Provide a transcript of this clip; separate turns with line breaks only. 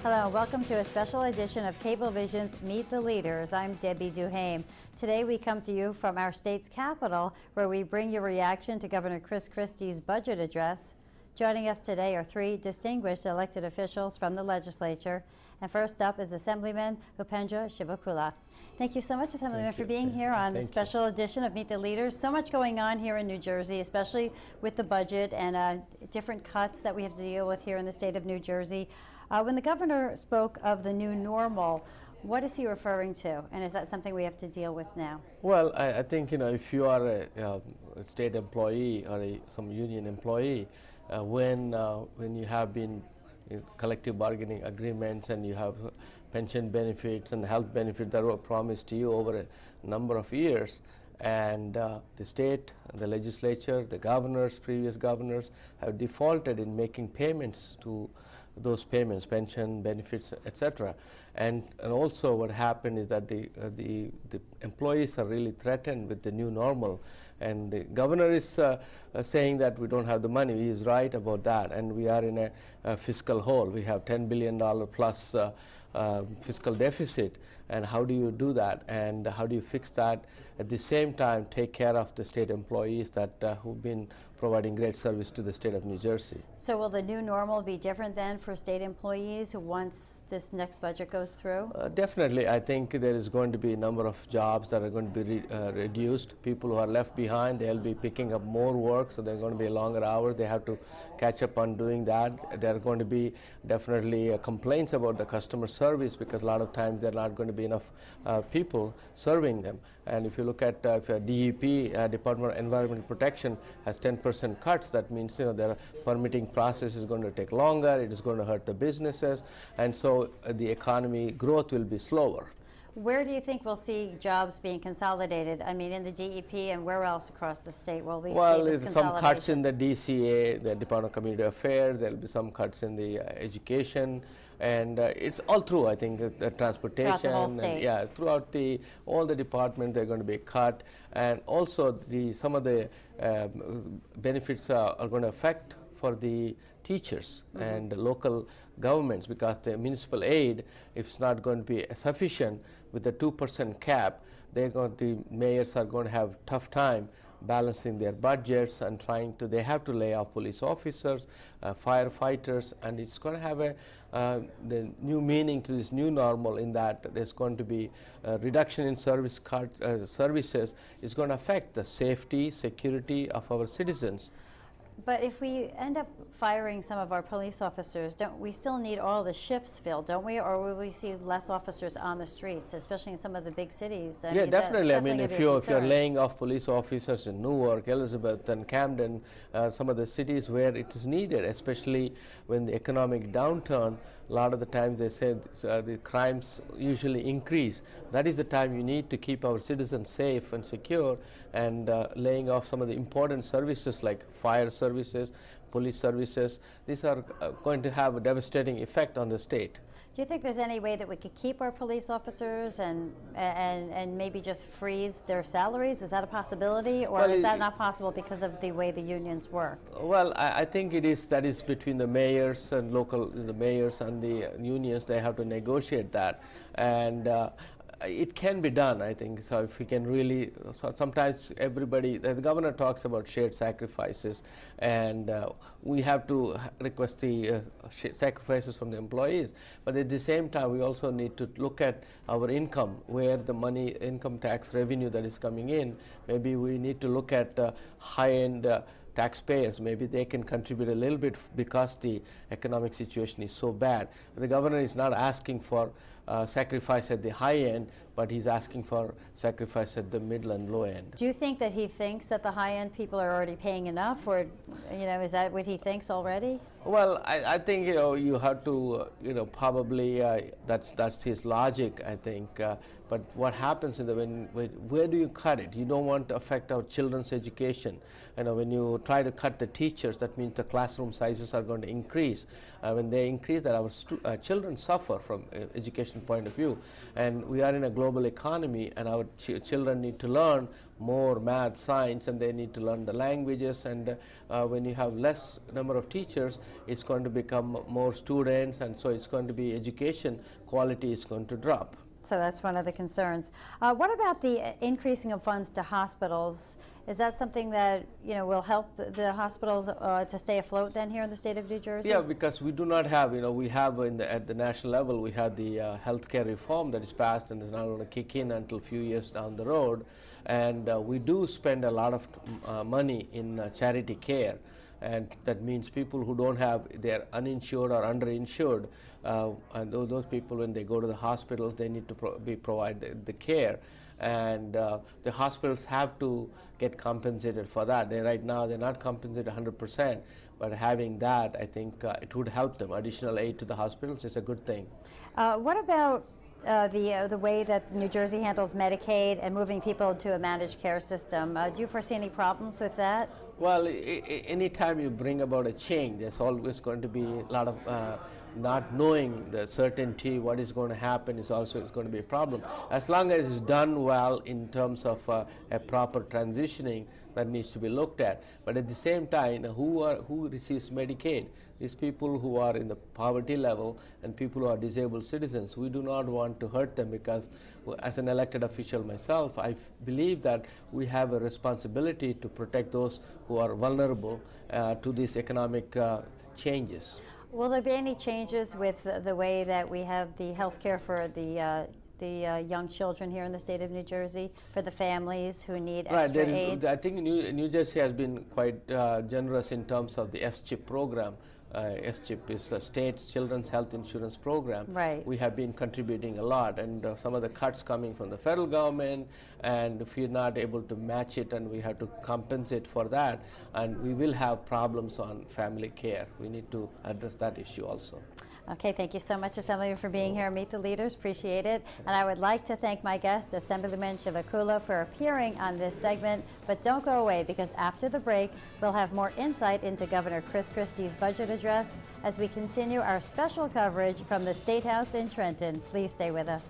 Hello, welcome to a special edition of Cablevision's Meet the Leaders. I'm Debbie Duhame. Today we come to you from our state's capital, where we bring your reaction to Governor Christie's budget address. Joining us today are three distinguished elected officials from the legislature. And first up is Assemblyman Upendra Chivikula. Thank you so much, Assemblyman, for being here on a special edition of Meet the Leaders. So much going on here in New Jersey, especially with the budget and different cuts that we have to deal with here in the state of New Jersey. When the governor spoke of the new normal, what is he referring to, and is that something we have to deal with now?
Well, I think, if you are a state employee or some union employee, when you have been in collective bargaining agreements and you have pension benefits and health benefits that were promised to you over a number of years, and the state, the legislature, the governors, previous governors have defaulted in making payments to those payments, pension, benefits, etc. And also what happened is that the employees are really threatened with the new normal. And the governor is saying that we don't have the money. He is right about that. And we are in a fiscal hole. We have $10 billion plus fiscal deficit. And how do you do that? And how do you fix that? At the same time, take care of the state employees that who've been providing great service to the state of New Jersey.
So will the new normal be different then for state employees once this next budget goes through?
Definitely. I think there is going to be a number of jobs that are going to be reduced. People who are left behind, they'll be picking up more work, so they're going to be longer hours. They have to catch up on doing that. There are going to be definitely complaints about the customer service, because a lot of times there are not going to be enough people serving them. And if you look at if DEP, Department of Environmental Protection, has 10% cuts, that means their permitting process is going to take longer. It is going to hurt the businesses, and so the economy growth will be slower.
Where do you think we'll see jobs being consolidated? I mean, in the DEP and where else across the state will we see this consolidation?
Some cuts in the DCA, the Department of Community Affairs. There will be some cuts in the education, and it's all through. I think the transportation.
Throughout the whole state.
Yeah, throughout all the departments, they're going to be cut, and also some of the benefits are going to affect for the teachers and the local governments, because the municipal aid, if it's not going to be sufficient with the 2% cap, the mayors are going to have tough time balancing their budgets and they have to lay off police officers, firefighters, and it's going to have the new meaning to this new normal, in that there's going to be a reduction in services. Is going to affect the safety, security of our citizens.
But if we end up firing some of our police officers, don't we still need all the shifts filled, don't we? Or will we see less officers on the streets, especially in some of the big cities?
Yeah, definitely. I mean, if you're laying off police officers in Newark, Elizabeth, and Camden, some of the cities where it is needed, especially when the economic downturn, a lot of the times they say the crimes usually increase. That is the time you need to keep our citizens safe and secure, and laying off some of the important services like fire services, police services. These are going to have a devastating effect on the state.
Do you think there's any way that we could keep our police officers and maybe just freeze their salaries? Is that a possibility, or is that not possible because of the way the unions work?
Well, I think that is between the mayors and the mayors and the unions. They have to negotiate that, and it can be done, I think. So if we can really, sometimes the governor talks about shared sacrifices, and we have to request the sacrifices from the employees. But at the same time, we also need to look at our income, where the income tax revenue that is coming in. Maybe we need to look at high-end taxpayers. Maybe they can contribute a little bit, because the economic situation is so bad. The governor is not asking for sacrifice at the high end, but he's asking for sacrifice at the middle and low end.
Do you think that he thinks that the high end people are already paying enough, or is that what he thinks already?
Well, I think you have to probably that's his logic, I think. But what happens where do you cut it? You don't want to affect our children's education. When you try to cut the teachers, that means the classroom sizes are going to increase. When they increase, that our children suffer from education point of view. And we are in a global economy, and our children need to learn more math, science, and they need to learn the languages. And when you have less number of teachers, it's going to become more students, and so it's going to be education quality is going to drop.
So that's one of the concerns. What about the increasing of funds to hospitals? Is that something that will help the hospitals to stay afloat then here in the state of New Jersey?
Yeah, because we do not have, we have at the national level, we had the healthcare reform that is passed and is not going to kick in until a few years down the road. And we do spend a lot of money in charity care. And that means people who don't have, they're uninsured or underinsured, and those people, when they go to the hospitals, they need to be provided the care, and the hospitals have to get compensated for that. Right now they're not compensated 100%, but having that, I think it would help them. Additional aid to the hospitals is a good thing. What
about the way that New Jersey handles Medicaid and moving people to a managed care system? Do you foresee any problems with that?
Well, anytime you bring about a change, there's always going to be a lot of not knowing the certainty what is going to happen is going to be a problem. As long as it's done well in terms of a proper transitioning, that needs to be looked at. But at the same time, who receives Medicaid? These people who are in the poverty level and people who are disabled citizens. We do not want to hurt them, because as an elected official myself, I believe that we have a responsibility to protect those who are vulnerable to these economic changes.
Will there be any changes with the way that we have the health care for the young children here in the state of New Jersey, for the families who need extra aid?
I think New Jersey has been quite generous in terms of the SCHIP program. SCHIP is a state children's health insurance program.
Right.
We have been contributing a lot, and some of the cuts coming from the federal government, and if we're not able to match it, and we have to compensate for that, and we will have problems on family care. We need to address that issue also.
Okay, thank you so much, Assemblyman, for being here. Meet the Leaders, appreciate it. And I would like to thank my guest, Assemblyman Chivikula, for appearing on this segment. But don't go away, because after the break, we'll have more insight into Governor Chris Christie's budget address as we continue our special coverage from the State House in Trenton. Please stay with us.